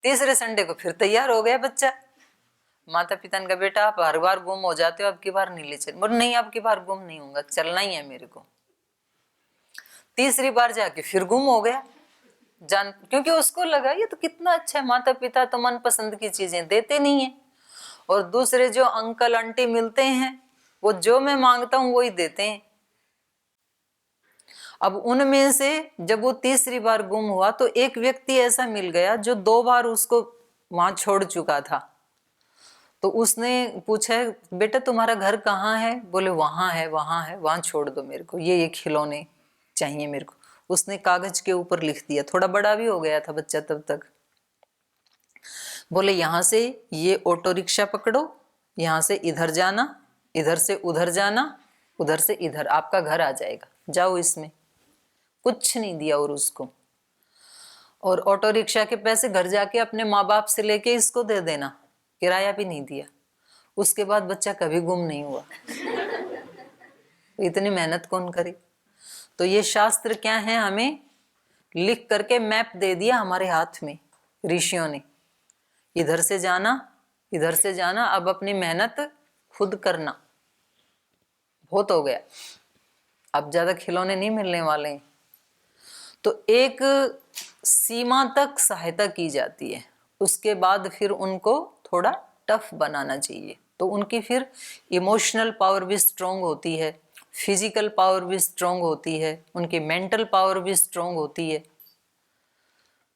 तीसरे संडे को फिर तैयार हो गया बच्चा। माता पिता ने कहा बेटा आप हर बार गुम हो जाते हो, अब की बार नहीं ले चल। बोले नहीं अब की बार गुम नहीं होगा, चलना ही है मेरे को। तीसरी बार जाके फिर गुम हो गया क्योंकि उसको लगा ये तो कितना अच्छा है, माता पिता तो मनपसंद की चीजें देते नहीं है, और दूसरे जो अंकल आंटी मिलते हैं वो जो मैं मांगता हूं वही देते हैं। अब उनमें से जब वो तीसरी बार गुम हुआ तो एक व्यक्ति ऐसा मिल गया जो 2 बार उसको वहां छोड़ चुका था। तो उसने पूछा बेटा तुम्हारा घर कहाँ है? बोले वहां है वहां है, वहां छोड़ दो मेरे को, ये खिलौने चाहिए मेरे को। उसने कागज के ऊपर लिख दिया, थोड़ा बड़ा भी हो गया था बच्चा तब तक। बोले यहां से ये ऑटो रिक्शा पकड़ो, यहां से इधर जाना, इधर से उधर जाना, उधर से इधर, आपका घर आ जाएगा, जाओ इसमें। कुछ नहीं दिया और उसको, और ऑटो रिक्शा के पैसे घर जाके अपने माँ बाप से लेके इसको दे देना, किराया भी नहीं दिया। उसके बाद बच्चा कभी गुम नहीं हुआ। इतनी मेहनत कौन करे? तो ये शास्त्र क्या है, हमें लिख करके मैप दे दिया हमारे हाथ में ऋषियों ने, इधर से जाना, इधर से जाना, अब अपनी मेहनत खुद करना। बहुत हो गया, अब ज्यादा खिलौने नहीं मिलने वाले हैं। तो एक सीमा तक सहायता की जाती है, उसके बाद फिर उनको थोड़ा टफ बनाना चाहिए। तो उनकी फिर इमोशनल पावर भी स्ट्रोंग होती है, फिजिकल पावर भी स्ट्रोंग होती है, उनकी मेंटल पावर भी स्ट्रोंग होती है।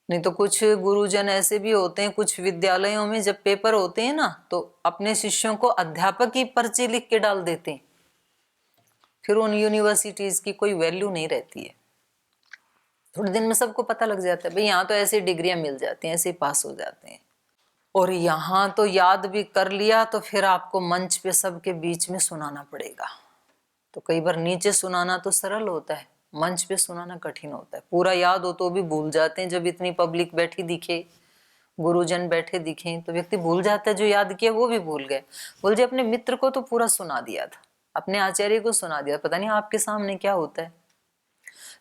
नहीं तो कुछ गुरुजन ऐसे भी होते हैं, कुछ विद्यालयों में जब पेपर होते हैं ना तो अपने शिष्यों को अध्यापक ही पर्ची लिख के डाल देते हैं, फिर उन यूनिवर्सिटीज की कोई वैल्यू नहीं रहती है। थोड़े दिन में सबको पता लग जाता है भाई यहाँ तो ऐसी डिग्रियां मिल जाती हैं, ऐसे पास हो जाते हैं। और यहाँ तो याद भी कर लिया तो फिर आपको मंच पे सबके बीच में सुनाना पड़ेगा। तो कई बार नीचे सुनाना तो सरल होता है, मंच पे सुनाना कठिन होता है। पूरा याद हो तो भी भूल जाते हैं, जब इतनी पब्लिक बैठी दिखे, गुरुजन बैठे दिखे तो व्यक्ति भूल जाता है, जो याद किया वो भी भूल गए। बोल जी अपने मित्र को तो पूरा सुना दिया था, अपने आचार्य को सुना दिया, पता नहीं आपके सामने क्या होता है।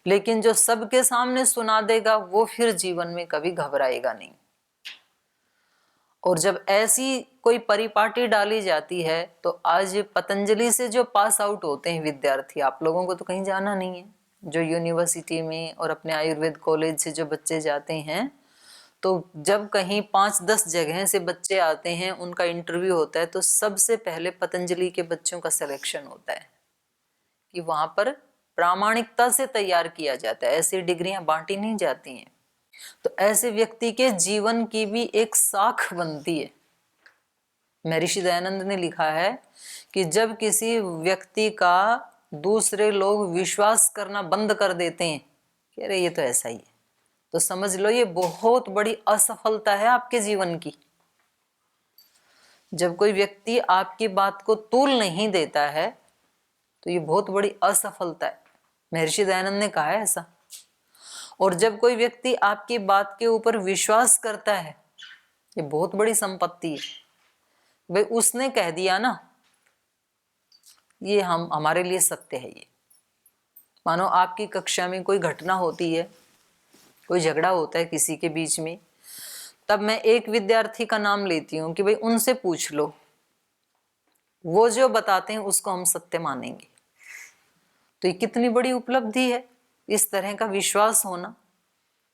लेकिन जो सबके सामने सुना देगा वो फिर जीवन में कभी घबराएगा नहीं। और जब ऐसी कोई परिपाटी डाली जाती है तो आज पतंजलि से जो पास आउट होते हैं विद्यार्थी, आप लोगों को तो कहीं जाना नहीं है, जो यूनिवर्सिटी में और अपने आयुर्वेद कॉलेज से जो बच्चे जाते हैं, तो जब कहीं 5-10 जगह से बच्चे आते हैं, उनका इंटरव्यू होता है, तो सबसे पहले पतंजलि के बच्चों का सिलेक्शन होता है कि वहां पर प्रामाणिकता से तैयार किया जाता है, ऐसी डिग्रियां बांटी नहीं जाती हैं। तो ऐसे व्यक्ति के जीवन की भी एक साख बनती है। महर्षि दयानंद ने लिखा है कि जब किसी व्यक्ति का दूसरे लोग विश्वास करना बंद कर देते हैं कि अरे ये तो ऐसा ही है, तो समझ लो ये बहुत बड़ी असफलता है आपके जीवन की। जब कोई व्यक्ति आपकी बात को तूल नहीं देता है तो ये बहुत बड़ी असफलता है, महर्षि दयानंद ने कहा है ऐसा। और जब कोई व्यक्ति आपकी बात के ऊपर विश्वास करता है, ये बहुत बड़ी संपत्ति है। भाई उसने कह दिया ना, ये हमारे लिए सत्य है। ये मानो आपकी कक्षा में कोई घटना होती है, कोई झगड़ा होता है किसी के बीच में, तब मैं एक विद्यार्थी का नाम लेती हूँ कि भाई उनसे पूछ लो, वो जो बताते हैं उसको हम सत्य मानेंगे। तो ये कितनी बड़ी उपलब्धि है, इस तरह का विश्वास होना।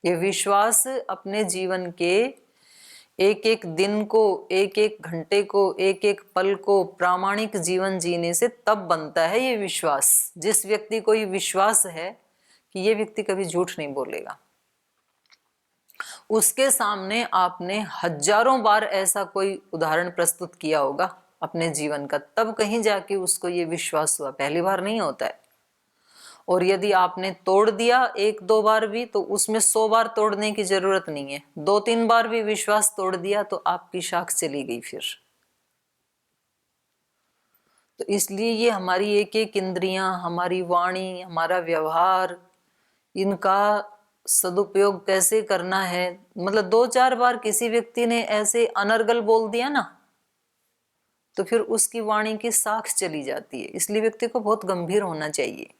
ये विश्वास अपने जीवन के एक एक दिन को, एक एक घंटे को, एक एक पल को प्रामाणिक जीवन जीने से तब बनता है ये विश्वास। जिस व्यक्ति को ये विश्वास है कि ये व्यक्ति कभी झूठ नहीं बोलेगा, उसके सामने आपने हजारों बार ऐसा कोई उदाहरण प्रस्तुत किया होगा अपने जीवन का, तब कहीं जाके उसको ये विश्वास हुआ, पहली बार नहीं होता है। और यदि आपने तोड़ दिया 1-2 बार भी, तो उसमें 100 बार तोड़ने की जरूरत नहीं है, 2-3 बार भी विश्वास तोड़ दिया तो आपकी शाख चली गई फिर। तो इसलिए ये हमारी एक एक इंद्रियां, हमारी वाणी, हमारा व्यवहार, इनका सदुपयोग कैसे करना है। मतलब 2-4 बार किसी व्यक्ति ने ऐसे अनर्गल बोल दिया ना, तो फिर उसकी वाणी की साख चली जाती है। इसलिए व्यक्ति को बहुत गंभीर होना चाहिए।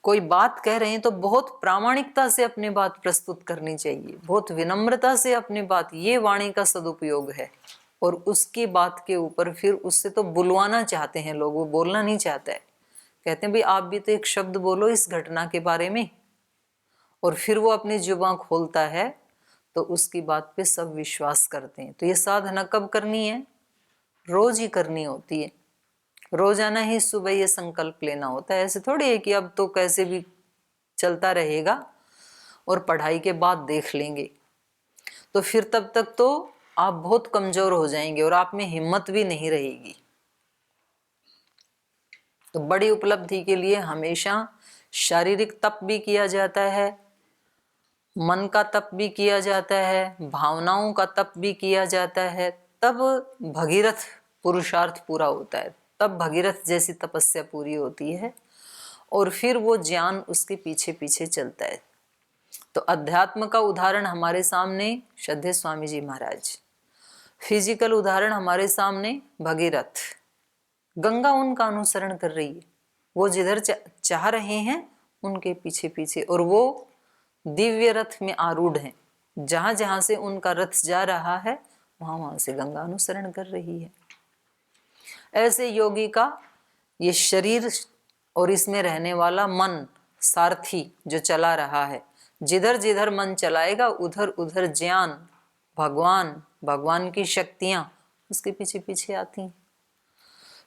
कोई बात कह रहे हैं तो बहुत प्रामाणिकता से अपनी बात प्रस्तुत करनी चाहिए, बहुत विनम्रता से अपनी बात, ये वाणी का सदुपयोग है। और उसकी बात के ऊपर फिर उससे तो बुलवाना चाहते हैं लोग, वो बोलना नहीं चाहता है। कहते हैं भाई आप भी तो एक शब्द बोलो इस घटना के बारे में, और फिर वो अपनी जुबान खोलता है तो उसकी बात पे सब विश्वास करते हैं। तो ये साधना कब करनी है? रोज ही करनी होती है, रोजाना ही सुबह ये संकल्प लेना होता है। ऐसे थोड़ी है कि अब तो कैसे भी चलता रहेगा और पढ़ाई के बाद देख लेंगे, तो फिर तब तक तो आप बहुत कमजोर हो जाएंगे और आप में हिम्मत भी नहीं रहेगी। तो बड़ी उपलब्धि के लिए हमेशा शारीरिक तप भी किया जाता है, मन का तप भी किया जाता है, भावनाओं का तप भी किया जाता है, तब भगीरथ पुरुषार्थ पूरा होता है, तब भगीरथ जैसी तपस्या पूरी होती है और फिर वो ज्ञान उसके पीछे पीछे चलता है। तो अध्यात्म का उदाहरण हमारे सामने श्रद्धेय स्वामी जी महाराज, फिजिकल उदाहरण हमारे सामने भगीरथ, गंगा उनका अनुसरण कर रही है, वो जिधर चाह रहे हैं उनके पीछे पीछे, और वो दिव्य रथ में आरूढ़ हैं, जहां जहां से उनका रथ जा रहा है वहां वहां से गंगा अनुसरण कर रही है। ऐसे योगी का ये शरीर और इसमें रहने वाला मन सारथी जो चला रहा है, जिधर जिधर मन चलाएगा उधर उधर ज्ञान, भगवान, भगवान की शक्तियां उसके पीछे पीछे आती हैं।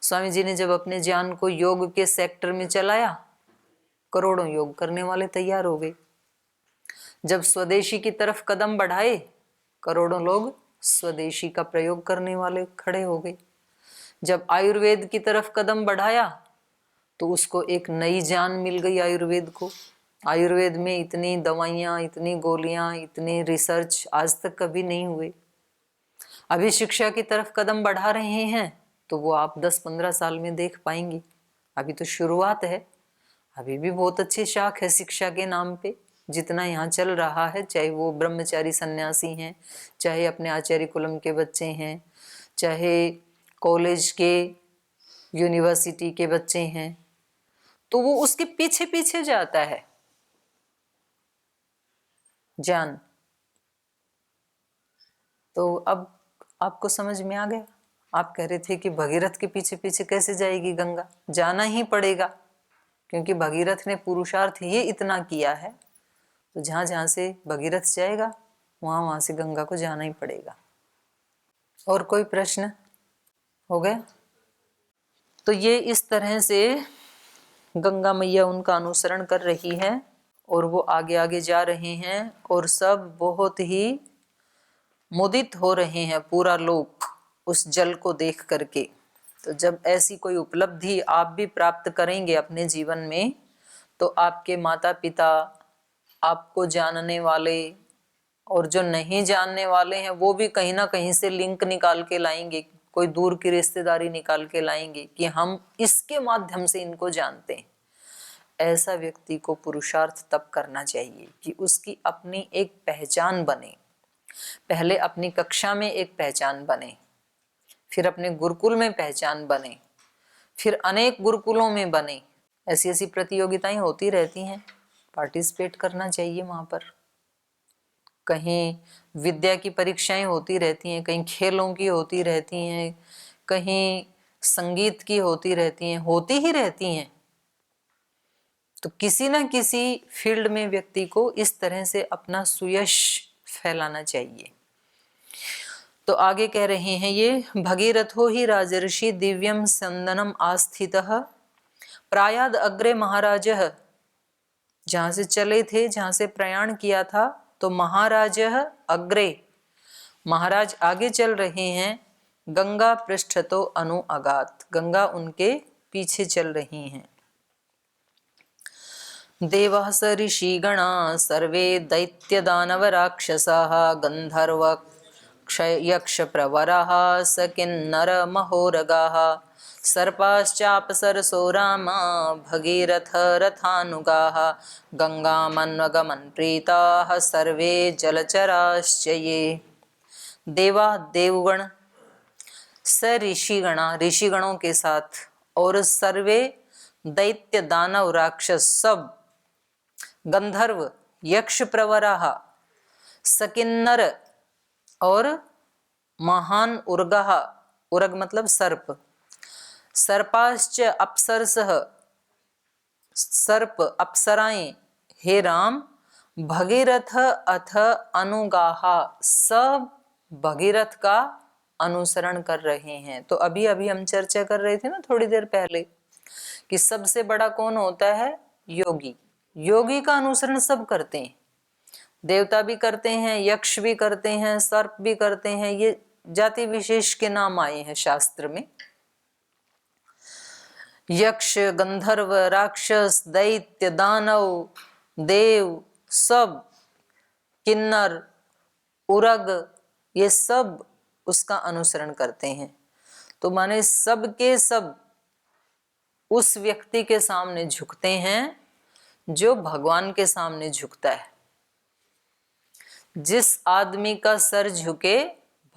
स्वामी जी ने जब अपने ज्ञान को योग के सेक्टर में चलाया, करोड़ों योग करने वाले तैयार हो गए। जब स्वदेशी की तरफ कदम बढ़ाए, करोड़ों लोग स्वदेशी का प्रयोग करने वाले खड़े हो गए। जब आयुर्वेद की तरफ कदम बढ़ाया तो उसको एक नई जान मिल गई आयुर्वेद को। आयुर्वेद में इतनी दवाइयाँ, इतनी गोलियाँ, इतने रिसर्च आज तक कभी नहीं हुए। अभी शिक्षा की तरफ कदम बढ़ा रहे हैं तो वो आप 10-15 साल में देख पाएंगे। अभी तो शुरुआत है, अभी भी बहुत अच्छी शाख है शिक्षा के नाम पे। जितना यहाँ चल रहा है, चाहे वो ब्रह्मचारी सन्यासी हैं, चाहे अपने आचार्य कुलम के बच्चे हैं, चाहे कॉलेज के, यूनिवर्सिटी के बच्चे हैं, तो वो उसके पीछे पीछे जाता है ज्ञान। तो अब आपको समझ में आ गया। आप कह रहे थे कि भगीरथ के पीछे पीछे कैसे जाएगी गंगा? जाना ही पड़ेगा, क्योंकि भगीरथ ने पुरुषार्थ ये इतना किया है, तो जहां जहां से भगीरथ जाएगा वहां वहां से गंगा को जाना ही पड़ेगा। और कोई प्रश्न? हो गया? तो ये इस तरह से गंगा मैया उनका अनुसरण कर रही है और वो आगे आगे जा रहे हैं और सब बहुत ही मुदित हो रहे हैं, पूरा लोक उस जल को देख करके। तो जब ऐसी कोई उपलब्धि आप भी प्राप्त करेंगे अपने जीवन में, तो आपके माता पिता, आपको जानने वाले और जो नहीं जानने वाले हैं वो भी कहीं ना कहीं से लिंक निकाल के लाएंगे, कोई दूर की रिश्तेदारी निकाल के लाएंगे कि हम इसके माध्यम से इनको जानते हैं। ऐसा व्यक्ति को पुरुषार्थ तब करना चाहिए कि उसकी अपनी एक पहचान बने। पहले अपनी कक्षा में एक पहचान बने, फिर अपने गुरुकुल में पहचान बने, फिर अनेक गुरुकुलों में बने। ऐसी ऐसी प्रतियोगिताएं होती रहती हैं, पार्टिसिपेट करना चाहिए वहां पर। कहीं विद्या की परीक्षाएं होती रहती हैं, कहीं खेलों की होती रहती हैं, कहीं संगीत की होती रहती हैं, होती ही रहती हैं। तो किसी ना किसी फील्ड में व्यक्ति को इस तरह से अपना सुयश फैलाना चाहिए। तो आगे कह रहे हैं ये, भगीरथो ही राजर्षि दिव्यम संदनम आस्थितः प्रायाद अग्रे महाराजः, जहां से चले थे, जहां से प्रयाण किया था, तो महाराजः अग्रे, महाराज आगे चल रहे हैं, गंगा पृष्ठतो अनु अगात, गंगा उनके पीछे चल रही हैं। देवः स ऋषिगणा सर्वे दैत्य दानव राक्षसाः गंधर्व यक्ष प्रवराः स किन्नर महोरगाः सर्पाश्चापसरसो रामा भगीरथ रथानुगाः गंगामन्वगमन् प्रीताः सर्वे जलचराश्च ये। देवा देवगण, स ऋषिगणा ऋषिगणों के साथ, और सर्वे दैत्य दानव राक्षस सब गंधर्व, यक्ष प्रवराः, सकिन्नर और महान उर्गः, उर्ग मतलब सर्प, सर्पाश्च अप्सरसः, सर्प अप्सराएं, हे राम, भगीरथ अथ अनुगाः, सब भगीरथ का अनुसरण कर रहे हैं। तो अभी अभी हम चर्चा कर रहे थे ना थोड़ी देर पहले कि सबसे बड़ा कौन होता है? योगी। योगी का अनुसरण सब करते हैं, देवता भी करते हैं, यक्ष भी करते हैं, सर्प भी करते हैं, ये जाति विशेष के नाम आए हैं शास्त्र में। यक्ष, गंधर्व, राक्षस, दैत्य, दानव, देव, सब, किन्नर, उरग, ये सब उसका अनुसरण करते हैं। तो माने सब के सब उस व्यक्ति के सामने झुकते हैं जो भगवान के सामने झुकता है। जिस आदमी का सर झुके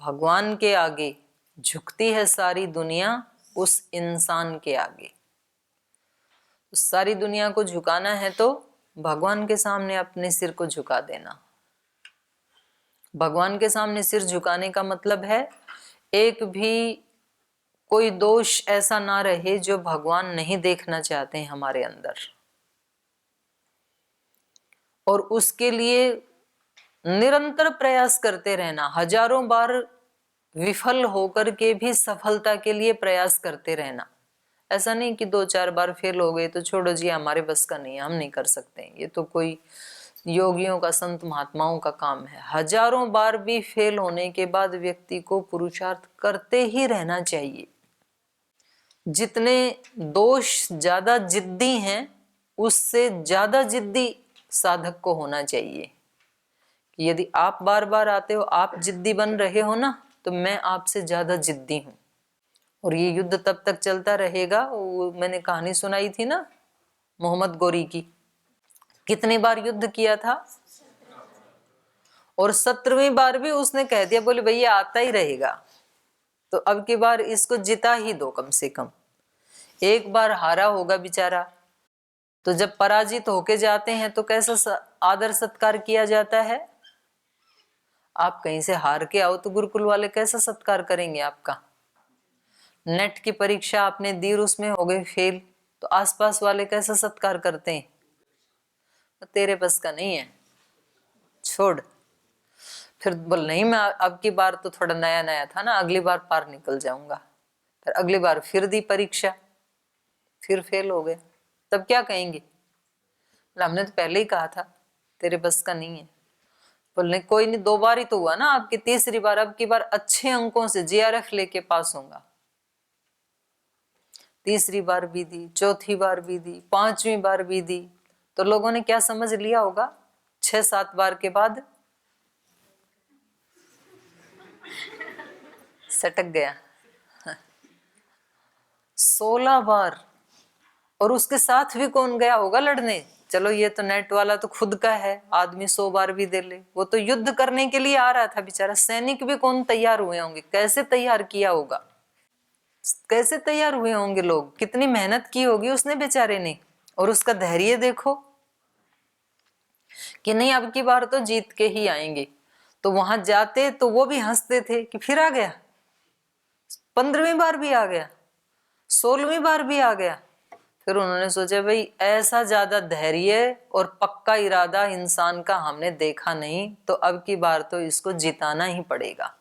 भगवान के आगे, झुकती है सारी दुनिया उस इंसान के आगे। सारी दुनिया को झुकाना है तो भगवान के सामने अपने सिर को झुका देना। भगवान के सामने सिर झुकाने का मतलब है एक भी कोई दोष ऐसा ना रहे जो भगवान नहीं देखना चाहते हैं हमारे अंदर, और उसके लिए निरंतर प्रयास करते रहना, हजारों बार विफल होकर के भी सफलता के लिए प्रयास करते रहना। ऐसा नहीं कि 2-4 बार फेल हो गए तो छोड़ो जी हमारे बस का नहीं है, हम नहीं कर सकते, ये तो कोई योगियों का, संत महात्माओं का काम है। हजारों बार भी फेल होने के बाद व्यक्ति को पुरुषार्थ करते ही रहना चाहिए। जितने दोष ज्यादा जिद्दी हैं उससे ज्यादा जिद्दी साधक को होना चाहिए कि यदि आप बार बार आते हो, आप जिद्दी बन रहे हो ना, तो मैं आपसे ज्यादा जिद्दी हूं। और ये युद्ध तब तक चलता रहेगा। वो मैंने कहानी सुनाई थी ना मोहम्मद गोरी की, कितनी बार युद्ध किया था, और 17वीं बार भी उसने कह दिया, बोले भैया आता ही रहेगा, तो अब की बार इसको जिता ही दो कम से कम। एक बार हारा होगा बेचारा, तो जब पराजित होके जाते हैं तो कैसा आदर सत्कार किया जाता है। आप कहीं से हार के आओ तो गुरुकुल वाले कैसा सत्कार करेंगे आपका। नेट की परीक्षा आपने दी, उसमें हो गए फेल, तो आसपास वाले कैसा सत्कार करते हैं, तो तेरे बस का नहीं है, छोड़। फिर बोल नहीं, मैं अब की बार तो थोड़ा नया नया था ना, अगली बार पार निकल जाऊंगा। फिर अगली बार फिर दी परीक्षा, फिर फेल हो गए, तब क्या कहेंगे? हमने तो पहले ही कहा था तेरे बस का नहीं है। बोलने कोई नहीं, 2 बार ही तो हुआ ना आपकी, तीसरी बार अब की बार अच्छे अंकों से जीआरएफ लेके पास होगा। तीसरी बार भी दी, चौथी बार भी दी, 5वीं बार भी दी, तो लोगों ने क्या समझ लिया होगा 6-7 बार के बाद सटक गया। 16 बार, और उसके साथ भी कौन गया होगा लड़ने? चलो ये तो नेट वाला तो खुद का है, आदमी 100 बार भी दे ले, वो तो युद्ध करने के लिए आ रहा था बेचारा। सैनिक भी कौन तैयार हुए होंगे, कैसे तैयार किया होगा, कैसे तैयार हुए होंगे लोग, कितनी मेहनत की होगी उसने बेचारे ने। और उसका धैर्य देखो कि नहीं अब की बार तो जीत के ही आएंगे। तो वहां जाते तो वो भी हंसते थे कि फिर आ गया, 15वीं बार भी आ गया, 16वीं बार भी आ गया। फिर उन्होंने सोचा भाई ऐसा ज्यादा धैर्य और पक्का इरादा इंसान का हमने देखा नहीं, तो अब की बार तो इसको जिताना ही पड़ेगा।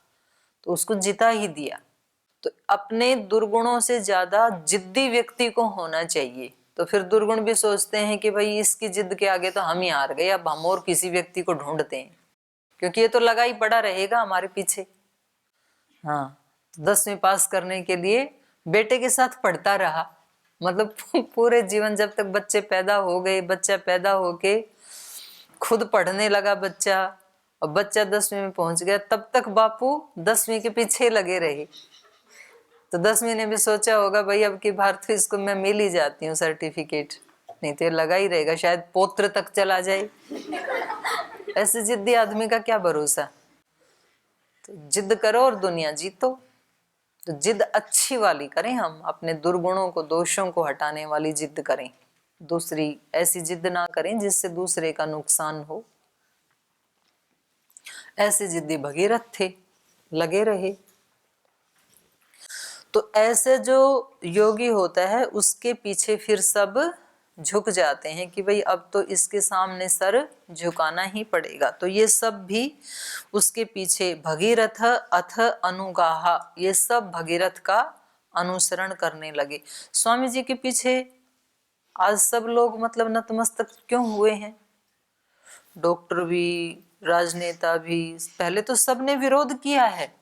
तो उसको जिता ही दिया। तो अपने दुर्गुणों से ज्यादा जिद्दी व्यक्ति को होना चाहिए। तो फिर दुर्गुण भी सोचते हैं कि भाई इसकी जिद के आगे तो हम ही हार गए, अब हम और किसी व्यक्ति को ढूंढते हैं, क्योंकि ये तो लगा ही पड़ा रहेगा हमारे पीछे। हाँ, तो 10वीं पास करने के लिए बेटे के साथ पढ़ता रहा, मतलब पूरे जीवन, जब तक बच्चे पैदा हो गए, बच्चा पैदा होके खुद पढ़ने लगा बच्चा, और बच्चा 10वीं में पहुंच गया, तब तक बापू 10वीं के पीछे लगे रहे। तो 10वीं ने भी सोचा होगा भाई अब की बार तो इसको मैं मिल ही जाती हूँ सर्टिफिकेट, नहीं तो लगा ही रहेगा, शायद पौत्र तक चला जाए। ऐसे जिद्दी आदमी का क्या भरोसा। तो जिद करो और दुनिया जीतो। तो जिद अच्छी वाली करें, हम अपने दुर्गुणों को, दोषों को हटाने वाली जिद करें। दूसरी ऐसी जिद ना करें जिससे दूसरे का नुकसान हो। ऐसे जिद्दी भगीरथ थे, लगे रहे। तो ऐसे जो योगी होता है उसके पीछे फिर सब झुक जाते हैं कि भाई अब तो इसके सामने सर झुकाना ही पड़ेगा। तो ये सब भी उसके पीछे भगीरथ अथ अनुगाहा, ये सब भगीरथ का अनुसरण करने लगे। स्वामी जी के पीछे आज सब लोग मतलब नतमस्तक क्यों हुए हैं? डॉक्टर भी, राजनेता भी, पहले तो सबने विरोध किया है,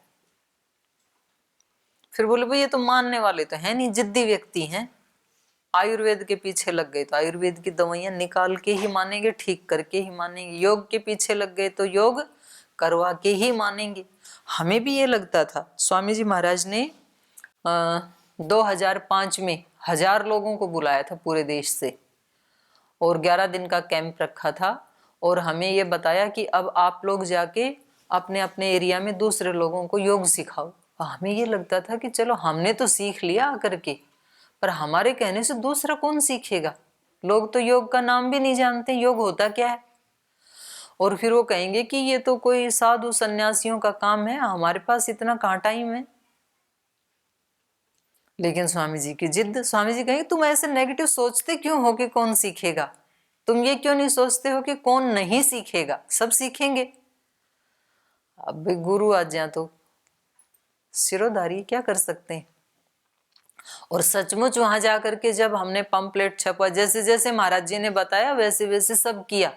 फिर बोले भाई ये तो मानने वाले तो है नहीं, जिद्दी व्यक्ति हैं। आयुर्वेद के पीछे लग गए तो आयुर्वेद की दवाइयां निकाल के ही मानेंगे, ठीक करके ही मानेंगे। योग के पीछे लग गए तो योग करवा के ही मानेंगे। हमें भी ये लगता था। स्वामी जी महाराज ने 2005 में 1000 लोगों को बुलाया था पूरे देश से और 11 दिन का कैंप रखा था और हमें ये बताया कि अब आप लोग जाके अपने अपने एरिया में दूसरे लोगों को योग सिखाओ। हमें ये लगता था कि चलो हमने तो सीख लिया आकर के, पर हमारे कहने से दूसरा कौन सीखेगा? लोग तो योग का नाम भी नहीं जानते, योग होता क्या है। और फिर वो कहेंगे कि ये तो कोई साधु सन्यासियों का काम है, हमारे पास इतना कहाँ टाइम है। लेकिन स्वामी जी की जिद, स्वामी जी कहेंगे तुम ऐसे नेगेटिव सोचते क्यों हो कि कौन सीखेगा? तुम ये क्यों नहीं सोचते हो कि कौन नहीं सीखेगा? सब सीखेंगे। अब गुरु आज्ञा तो सिरोधारी, क्या कर सकते हैं। और सचमुच वहां जाकर के जब हमने पंपलेट छपा, जैसे जैसे महाराज जी ने बताया वैसे वैसे सब किया,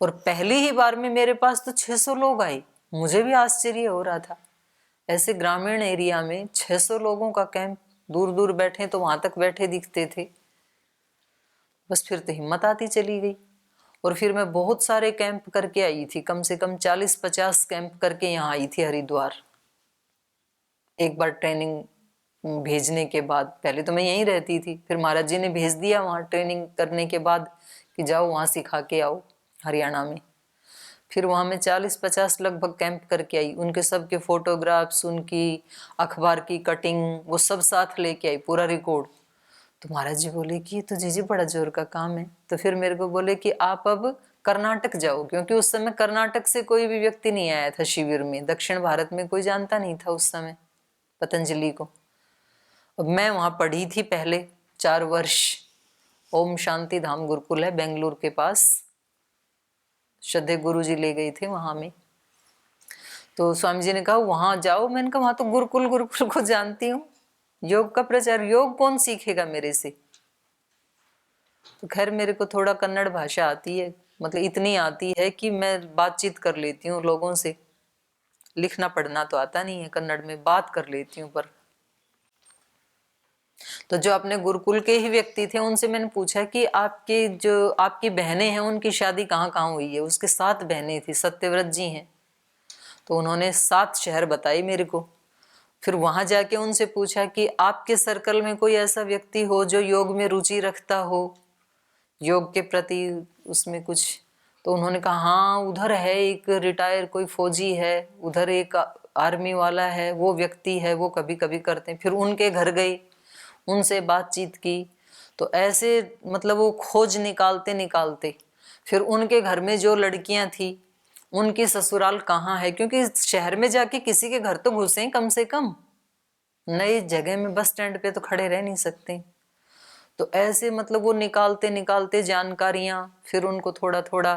और पहली ही बार में मेरे पास तो 600 लोग आए। मुझे भी आश्चर्य हो रहा था, ऐसे ग्रामीण एरिया में 600 लोगों का कैंप, दूर दूर बैठे तो वहां तक बैठे दिखते थे। बस फिर तो हिम्मत आती चली गई। और फिर मैं बहुत सारे कैंप करके आई थी, कम से कम 40-50 कैंप करके यहाँ आई थी हरिद्वार। एक बार ट्रेनिंग भेजने के बाद, पहले तो मैं यहीं रहती थी, फिर महाराज जी ने भेज दिया वहाँ ट्रेनिंग करने के बाद कि जाओ वहाँ सिखा के आओ हरियाणा में। फिर वहाँ मैं 40-50 लगभग कैंप करके आई। उनके सबके फोटोग्राफ्स, उनकी अखबार की कटिंग, वो सब साथ लेके आई, पूरा रिकॉर्ड। तो महाराज जी बोले कि ये तो जीजी बड़ा जोर का काम है। तो फिर मेरे को बोले कि आप अब कर्नाटक जाओ, क्योंकि उस समय कर्नाटक से कोई भी व्यक्ति नहीं आया था शिविर में, दक्षिण भारत में कोई जानता नहीं था उस समय पतंजलि को। अब मैं वहाँ पढ़ी थी पहले 4 वर्ष, ओम शांति धाम गुरुकुल है बेंगलुरु के पास, श्रद्धे गुरु जी ले गए थे वहाँ में। तो स्वामी जी ने कहा वहाँ जाओ। मैंने कहा वहाँ तो गुरुकुल गुरुकुल को जानती हूँ, योग का प्रचार, योग कौन सीखेगा मेरे से? तो खैर मेरे को थोड़ा कन्नड़ भाषा आती है, मतलब इतनी आती है कि मैं बातचीत कर लेती हूँ लोगों से। लिखना पढ़ना तो आता नहीं है, कन्नड़ में बात कर लेती हूँ। पर तो जो अपने गुरुकुल के ही व्यक्ति थे उनसे मैंने पूछा कि आपके जो आपकी बहनें हैं उनकी शादी कहाँ कहाँ हुई है? उसके 7 बहनें थी, सत्यव्रत जी हैं। तो उन्होंने 7 शहर बताई मेरे को। फिर वहां जाके उनसे पूछा कि आपके सर्कल में कोई ऐसा व्यक्ति हो जो योग में रुचि रखता हो, योग के प्रति उसमें कुछ। तो उन्होंने कहा हाँ उधर है एक रिटायर कोई फौजी है, उधर एक आर्मी वाला है, वो व्यक्ति है, वो कभी कभी करते हैं। फिर उनके घर गई, उनसे बातचीत की। तो ऐसे मतलब वो खोज निकालते निकालते फिर उनके घर में जो लड़कियां थी उनकी ससुराल कहाँ है, क्योंकि शहर में जाके किसी के घर तो घुसे कम से कम, नई जगह में बस स्टैंड पे तो खड़े रह नहीं सकते। तो ऐसे मतलब वो निकालते निकालते जानकारियां, फिर उनको थोड़ा थोड़ा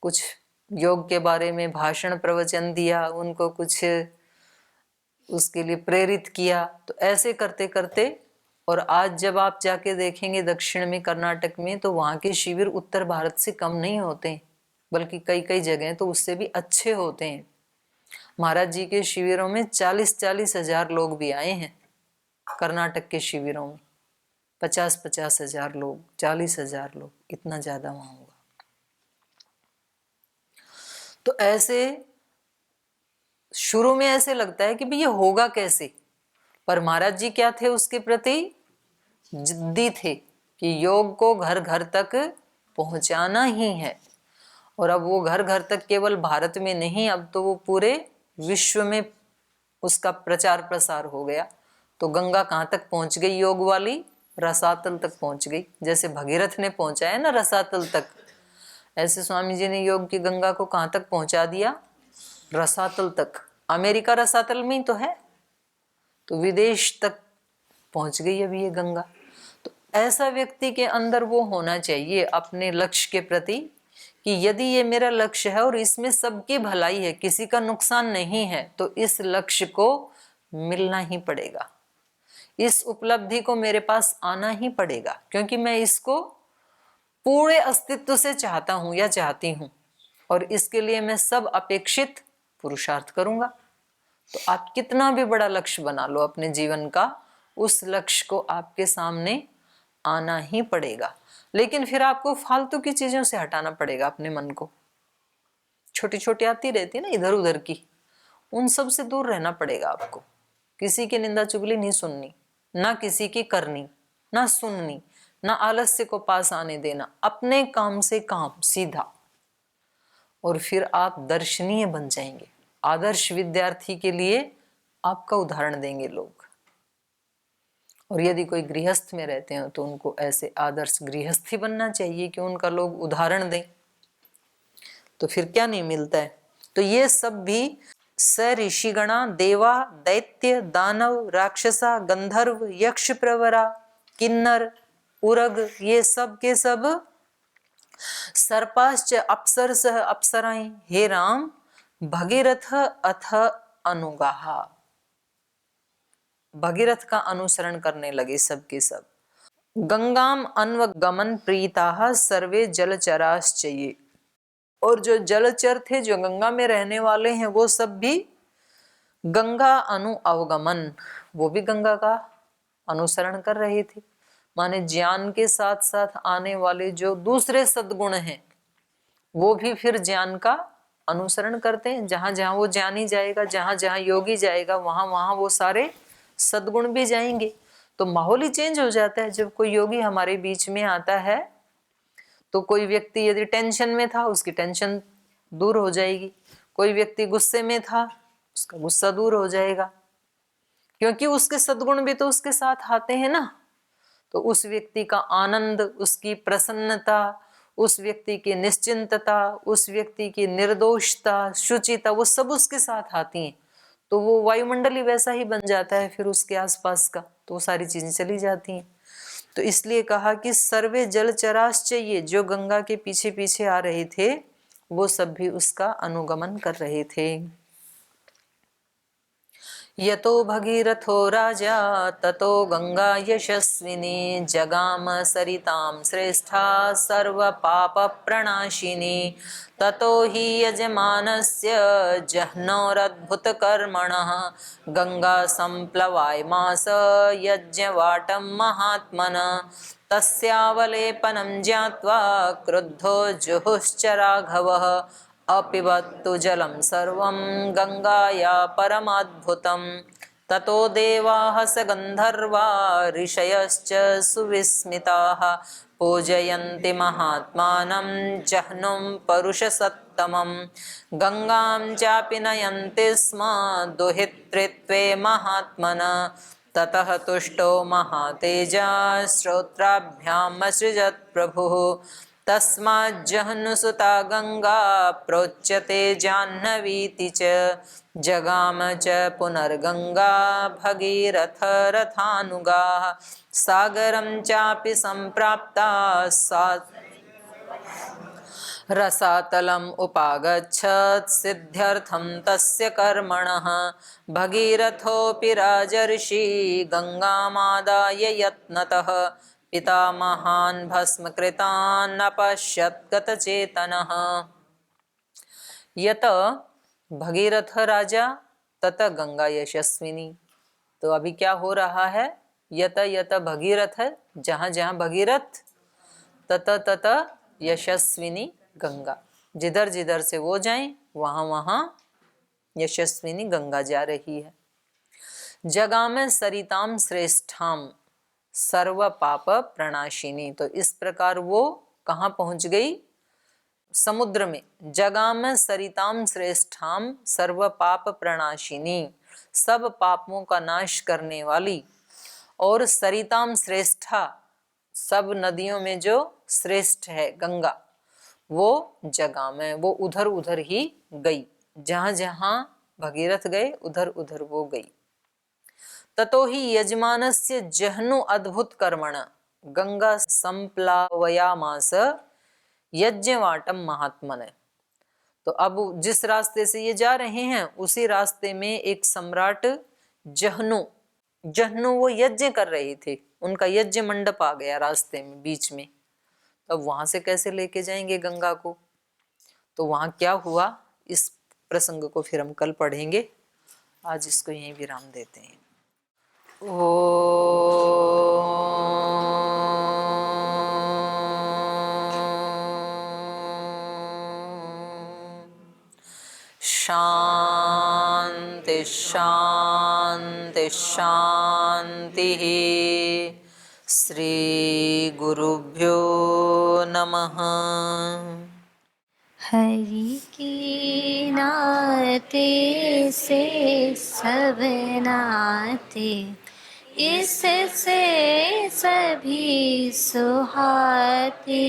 कुछ योग के बारे में भाषण प्रवचन दिया, उनको कुछ उसके लिए प्रेरित किया। तो ऐसे करते करते, और आज जब आप जाके देखेंगे दक्षिण में कर्नाटक में, तो वहाँ के शिविर उत्तर भारत से कम नहीं होते, बल्कि कई कई जगह तो उससे भी अच्छे होते हैं। महाराज जी के शिविरों में 40-40 हजार लोग भी आए हैं। कर्नाटक के शिविरों में 50-50 हजार लोग, 40 हजार लोग, इतना ज्यादा वहां होगा। तो ऐसे शुरू में ऐसे लगता है कि भाई ये होगा कैसे, पर महाराज जी क्या थे उसके प्रति जिद्दी थे कि योग को घर घर तक पहुंचाना ही है। और अब वो घर घर तक केवल भारत में नहीं, अब तो वो पूरे विश्व में उसका प्रचार प्रसार हो गया। तो गंगा कहाँ तक पहुंच गई योग वाली? रसातल तक पहुंच गई। जैसे भगीरथ ने पहुंचा है ना रसातल तक, ऐसे स्वामी जी ने योग की गंगा को कहां तक पहुंचा दिया? रसातल तक। अमेरिका रसातल में ही तो है, तो विदेश तक पहुंच गई अभी ये गंगा। तो ऐसा व्यक्ति के अंदर वो होना चाहिए अपने लक्ष्य के प्रति कि यदि ये मेरा लक्ष्य है और इसमें सबकी भलाई है, किसी का नुकसान नहीं है, तो इस लक्ष्य को मिलना ही पड़ेगा, इस उपलब्धि को मेरे पास आना ही पड़ेगा, क्योंकि मैं इसको पूरे अस्तित्व से चाहता हूं या चाहती हूं, और इसके लिए मैं सब अपेक्षित पुरुषार्थ करूंगा। तो आप कितना भी बड़ा लक्ष्य बना लो अपने जीवन का, उस लक्ष्य को आपके सामने आना ही पड़ेगा। लेकिन फिर आपको फालतू की चीजों से हटाना पड़ेगा अपने मन को, छोटी छोटी आती रहती है ना इधर उधर की, उन सब से दूर रहना पड़ेगा आपको। किसी की निंदा चुगली नहीं सुननी, ना किसी की करनी, ना सुननी, ना आलस्य को पास आने देना, अपने काम से काम सीधा, और फिर आप दर्शनीय बन जाएंगे। आदर्श विद्यार्थी के लिए आपका उदाहरण देंगे लोग। और यदि कोई गृहस्थ में रहते हैं तो उनको ऐसे आदर्श गृहस्थी बनना चाहिए कि उनका लोग उदाहरण दें। तो फिर क्या नहीं मिलता है? तो ये सब भी स ऋषिगणा देवा दैत्य दानव राक्षसा गंधर्व यक्ष प्रवरा किन्नर उरग, ये सब के सब सर्पाश्च अप्सरस अप्सराएं, हे राम भगीरथ अथ अनुगाहा, भगीरथ का अनुसरण करने लगे सबके सब। गंगाम अन्वगमन प्रीताः सर्वे जलचराश्चये, और जो जलचर थे, जो गंगा में रहने वाले हैं, वो सब भी गंगा अनु अवगमन, वो भी गंगा का अनुसरण कर रहे थे। माने ज्ञान के साथ साथ आने वाले जो दूसरे सद्गुण हैं, वो भी फिर ज्ञान का अनुसरण करते हैं। जहां जहां वो ज्ञानी जाएगा, जहां जहां योगी जाएगा, वहां वहां वो सारे सद्गुण भी जाएंगे। तो माहौल ही चेंज हो जाता है जब कोई योगी हमारे बीच में आता है। तो कोई व्यक्ति यदि टेंशन में था, उसकी टेंशन दूर हो जाएगी। कोई व्यक्ति गुस्से में था, उसका गुस्सा दूर हो जाएगा, क्योंकि उसके सद्गुण भी तो उसके साथ आते हैं ना। तो उस व्यक्ति का आनंद, उसकी प्रसन्नता, उस व्यक्ति की निश्चिंतता, उस व्यक्ति की निर्दोषता, शुचिता, वो सब उसके साथ आती हैं। तो वो वायुमंडल ही वैसा ही बन जाता है फिर उसके आसपास का, तो वो सारी चीजें चली जाती हैं। तो इसलिए कहा कि सर्वे जलचराश्चये, जो गंगा के पीछे पीछे आ रहे थे, वो सब भी उसका अनुगमन कर रहे थे। यतो भगीरथो राजा ततो गंगा यशस्विनी, जगाम सरितां श्रेष्ठा सर्व पाप प्रणाशिनी, ततो हि यजमानस्य जह्नोरद्भुत कर्मणः, गंगा संप्लवायमास यज्ञवाटं महात्मनः, तस्यावलेपनं ज्ञात्वा क्रुद्धो जुहुश्च राघवः, अपिबत्तु जलं सर्वं गंगाया परमाद्भुतं, ततो देवाः स गन्धर्वा ऋषयश्च सुविस्मिताः, पूजयन्ति महात्मानं जह्नुं परुषसत्तमं, गंगां चापि नयन्ति स्म दुहितृत्वे महात्मनः, ततः तुष्टो महातेजा श्रोत्राभ्यामसृजत् प्रभुः, तस्माज्जह्नुसुता गंगा प्रोच्यते जाह्नवीति च, जगाम च पुनर्गंगा भगीरथ रथानुगाः, सागरं चापि सम्प्राप्ता सा रसातलम् उपागच्छत् सिद्ध्यर्थं तस्य कर्मणः, भगीरथोऽपि राजर्षि गंगामादाय यत्नतः, पितामहान् भस्मकृतान् अपश्यत् गतचेतनः। यत भगीरथ राजा तत गंगा यशस्विनी। तो अभी क्या हो रहा है? यत यत भगीरथ, जहां जहां भगीरथ, तत तत यशस्विनी गंगा, जिधर जिधर से वो जाएं वहां वहां यशस्विनी गंगा जा रही है। जगाम सरिताम श्रेष्ठाम सर्व पाप प्रणाशिनी, तो इस प्रकार वो कहाँ पहुंच गई? समुद्र में। जगाम सरिताम श्रेष्ठाम सर्व पाप प्रणाशिनी, सब पापों का नाश करने वाली और सरिताम श्रेष्ठा, सब नदियों में जो श्रेष्ठ है गंगा, वो जगाम, वो उधर उधर ही गई, जहां जहां भगीरथ गए उधर उधर वो गई। ततो ही यजमानस्य जहनु अद्भुत कर्मण गंगा संप्लावयामास यज्ञवाटम महात्मन। तो अब जिस रास्ते से ये जा रहे हैं उसी रास्ते में एक सम्राट जहनु, जहनु वो यज्ञ कर रहे थे, उनका यज्ञ मंडप आ गया रास्ते में बीच में। अब वहां से कैसे लेके जाएंगे गंगा को? तो वहां क्या हुआ, इस प्रसंग को फिर हम कल पढ़ेंगे। आज इसको यहीं विराम देते हैं। शांति शांति शांति। श्री गुरुभ्यो नमः। हरि के नाते से सब नाते, इससे सभी सुहाते।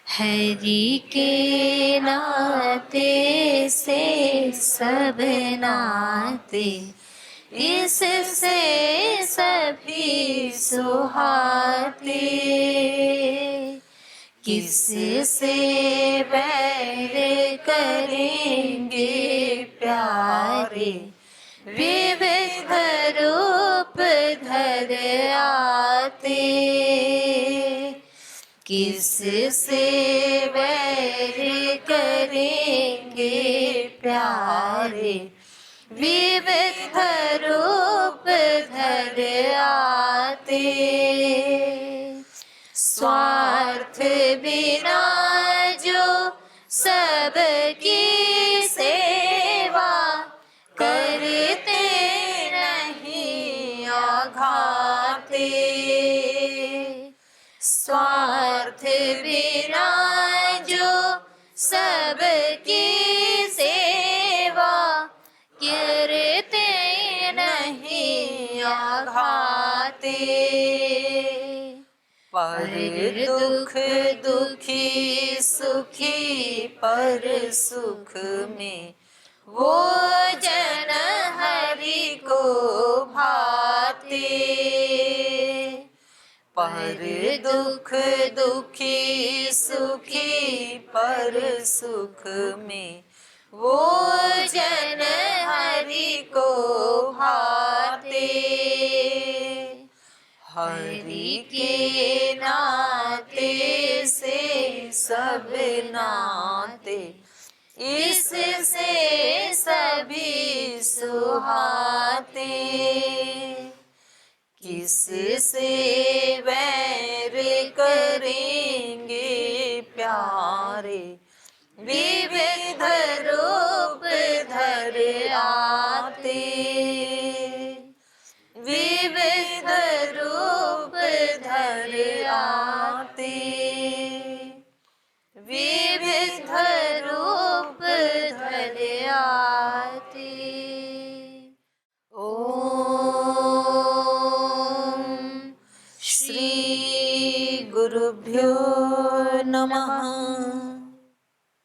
हरि के नाते से सब नाते, इससे सभी सुहाते। किससे बैर करेंगे प्यारे, विविध रूप धर आते। किससे बैर करेंगे प्यारे, विविध रूप धर आते। स्वार्थ बिना जो सबकी सेवा करते नहीं आघाते। स्वार्थ बिना जो सबकी सेवा करते नहीं आघाते। पर दुख दुखी सुखी पर सुख में, वो जन हरि को भाते। पर दुख दुखी सुखी पर सुख में, वो जन हरि को भाते। हरि के नाते से सब नाते, इससे सभी सुहाते। किससे बैर करें